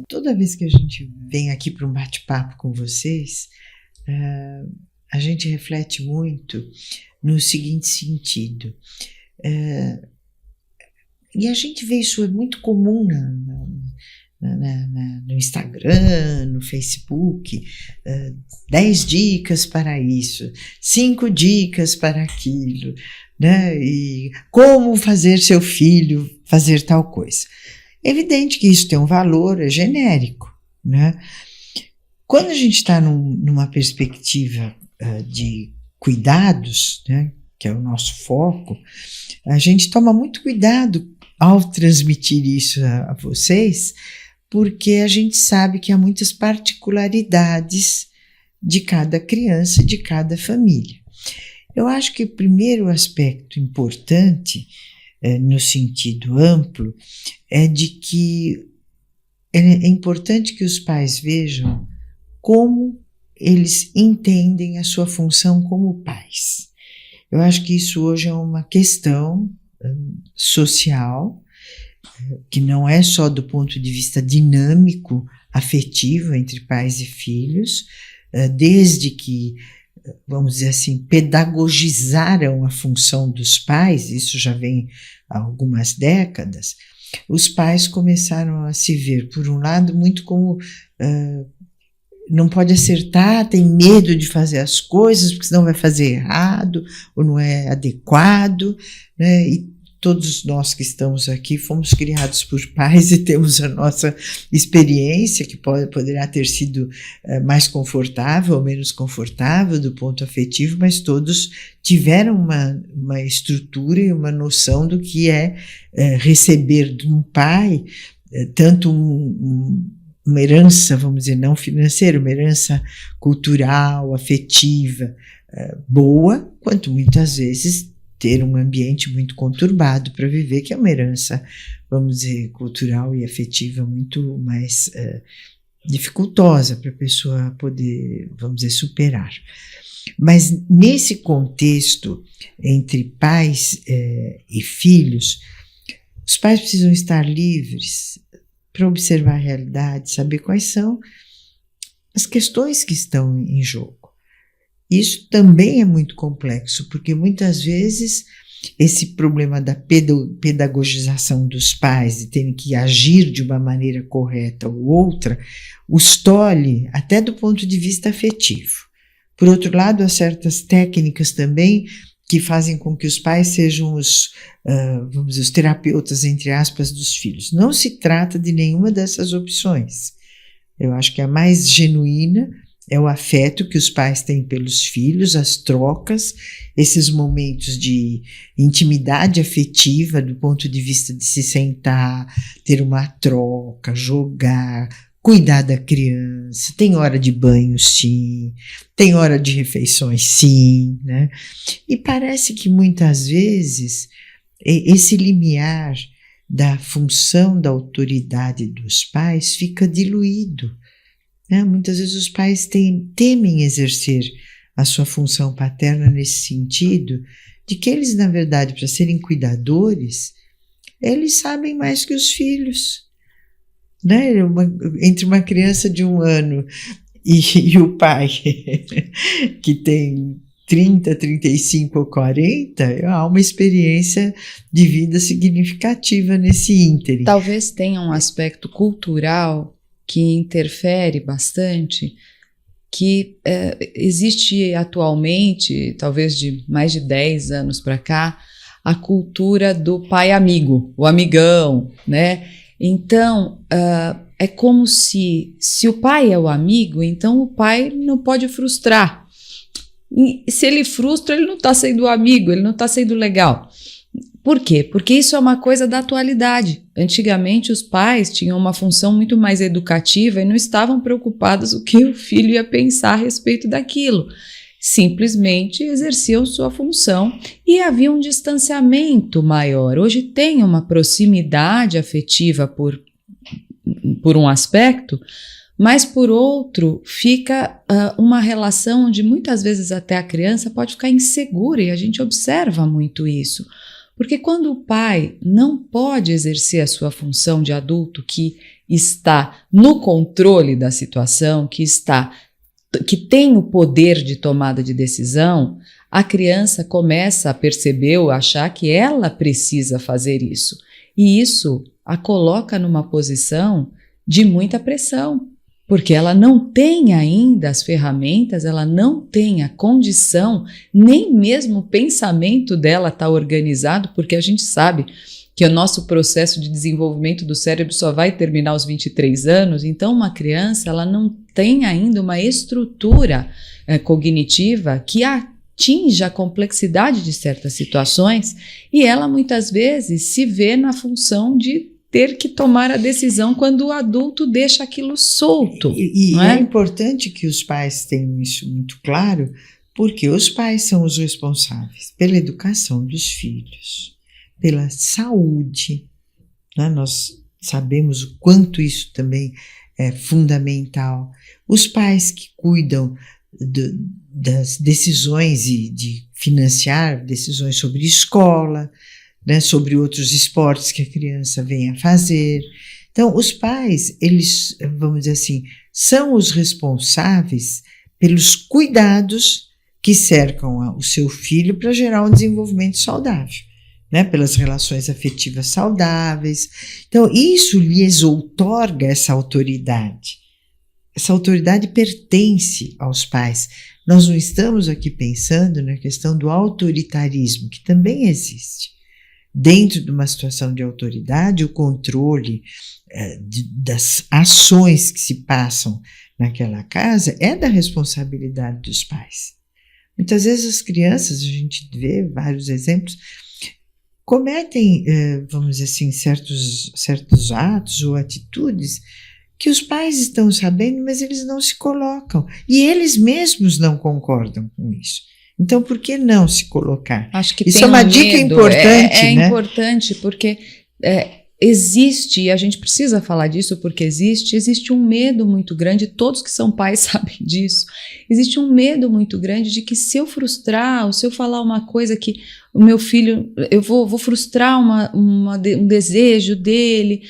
Toda vez que a gente vem aqui para um bate-papo com vocês, a gente reflete muito no seguinte sentido. E a gente vê isso, é muito comum no Instagram, no Facebook, 10 dicas para isso, 5 dicas para aquilo, né? E como fazer seu filho fazer tal coisa. É evidente que isso tem um valor, é genérico, né? Quando a gente está numa perspectiva de cuidados, né, que é o nosso foco, a gente toma muito cuidado ao transmitir isso a vocês, porque a gente sabe que há muitas particularidades de cada criança, de cada família. Eu acho que o primeiro aspecto importante, no sentido amplo, é de que é importante que os pais vejam como eles entendem a sua função como pais. Eu acho que isso hoje é uma questão social, que não é só do ponto de vista dinâmico, afetivo entre pais e filhos, desde que, vamos dizer assim, pedagogizaram a função dos pais, isso já vem há algumas décadas, os pais começaram a se ver, por um lado, muito como não pode acertar, tem medo de fazer as coisas, porque senão vai fazer errado, ou não é adequado, né? E todos nós que estamos aqui fomos criados por pais e temos a nossa experiência, que poderá ter sido mais confortável ou menos confortável do ponto afetivo, mas todos tiveram uma estrutura e uma noção do que é receber de um pai tanto uma herança, vamos dizer, não financeira, uma herança cultural, afetiva, boa, quanto muitas vezes ter um ambiente muito conturbado para viver, que é uma herança, vamos dizer, cultural e afetiva muito mais dificultosa para a pessoa poder, vamos dizer, superar. Mas nesse contexto entre pais e filhos, os pais precisam estar livres para observar a realidade, saber quais são as questões que estão em jogo. Isso também é muito complexo, porque muitas vezes esse problema da pedagogização dos pais e terem que agir de uma maneira correta ou outra, os tolhe até do ponto de vista afetivo. Por outro lado, há certas técnicas também que fazem com que os pais sejam vamos dizer, os terapeutas, entre aspas, dos filhos. Não se trata de nenhuma dessas opções. Eu acho que a mais genuína é o afeto que os pais têm pelos filhos, as trocas, esses momentos de intimidade afetiva do ponto de vista de se sentar, ter uma troca, jogar, cuidar da criança. Tem hora de banho, sim, tem hora de refeições, sim, né? E parece que muitas vezes esse limiar da função da autoridade dos pais fica diluído. Muitas vezes os pais temem exercer a sua função paterna nesse sentido, de que eles, na verdade, para serem cuidadores, eles sabem mais que os filhos. Né? Entre uma criança de 1 ano e o pai, que tem 30, 35 ou 40, há uma experiência de vida significativa nesse ínterim. Talvez tenha um aspecto cultural que interfere bastante, que existe atualmente, talvez de mais de 10 anos para cá, a cultura do pai amigo, o amigão, né? Então, é como se o pai é o amigo, então o pai não pode frustrar. E se ele frustra, ele não está sendo amigo, ele não está sendo legal. Por quê? Porque isso é uma coisa da atualidade. Antigamente os pais tinham uma função muito mais educativa e não estavam preocupados o que o filho ia pensar a respeito daquilo. Simplesmente exerciam sua função e havia um distanciamento maior. Hoje tem uma proximidade afetiva por um aspecto, mas por outro fica uma relação onde muitas vezes até a criança pode ficar insegura, e a gente observa muito isso. Porque quando o pai não pode exercer a sua função de adulto, que está no controle da situação, que tem o poder de tomada de decisão, a criança começa a perceber ou achar que ela precisa fazer isso. E isso a coloca numa posição de muita pressão, porque ela não tem ainda as ferramentas, ela não tem a condição, nem mesmo o pensamento dela está organizado, porque a gente sabe que o nosso processo de desenvolvimento do cérebro só vai terminar aos 23 anos, então uma criança ela não tem ainda uma estrutura cognitiva que atinja a complexidade de certas situações, e ela muitas vezes se vê na função de ter que tomar a decisão quando o adulto deixa aquilo solto. E é importante que os pais tenham isso muito claro, porque os pais são os responsáveis pela educação dos filhos, pela saúde, né? Nós sabemos o quanto isso também é fundamental. Os pais que cuidam das decisões e de financiar decisões sobre escola, né, sobre outros esportes que a criança venha fazer. Então, os pais, eles, vamos dizer assim, são os responsáveis pelos cuidados que cercam o seu filho para gerar um desenvolvimento saudável, né, pelas relações afetivas saudáveis. Então, isso lhes outorga essa autoridade. Essa autoridade pertence aos pais. Nós não estamos aqui pensando na questão do autoritarismo, que também existe. Dentro de uma situação de autoridade, o controle das ações que se passam naquela casa é da responsabilidade dos pais. Muitas vezes as crianças, a gente vê vários exemplos, cometem, vamos dizer assim, certos atos ou atitudes que os pais estão sabendo, mas eles não se colocam. E eles mesmos não concordam com isso. Então, por que não se colocar? Acho que isso tem é uma um dica medo. importante, né? É importante porque existe, e a gente precisa falar disso porque existe um medo muito grande, todos que são pais sabem disso, existe um medo muito grande de que se eu frustrar, ou se eu falar uma coisa que o meu filho, eu vou frustrar um desejo dele,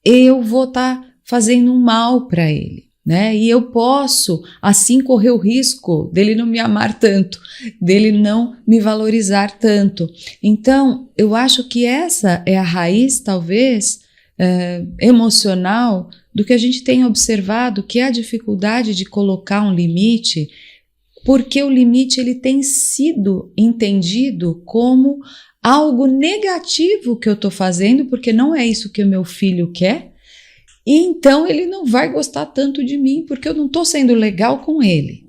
eu vou estar fazendo um mal para ele. Né? E eu posso, assim, correr o risco dele não me amar tanto, dele não me valorizar tanto. Então, eu acho que essa é a raiz, talvez, emocional do que a gente tem observado, que é a dificuldade de colocar um limite, porque o limite ele tem sido entendido como algo negativo que eu estou fazendo, porque não é isso que o meu filho quer. E então ele não vai gostar tanto de mim porque eu não estou sendo legal com ele.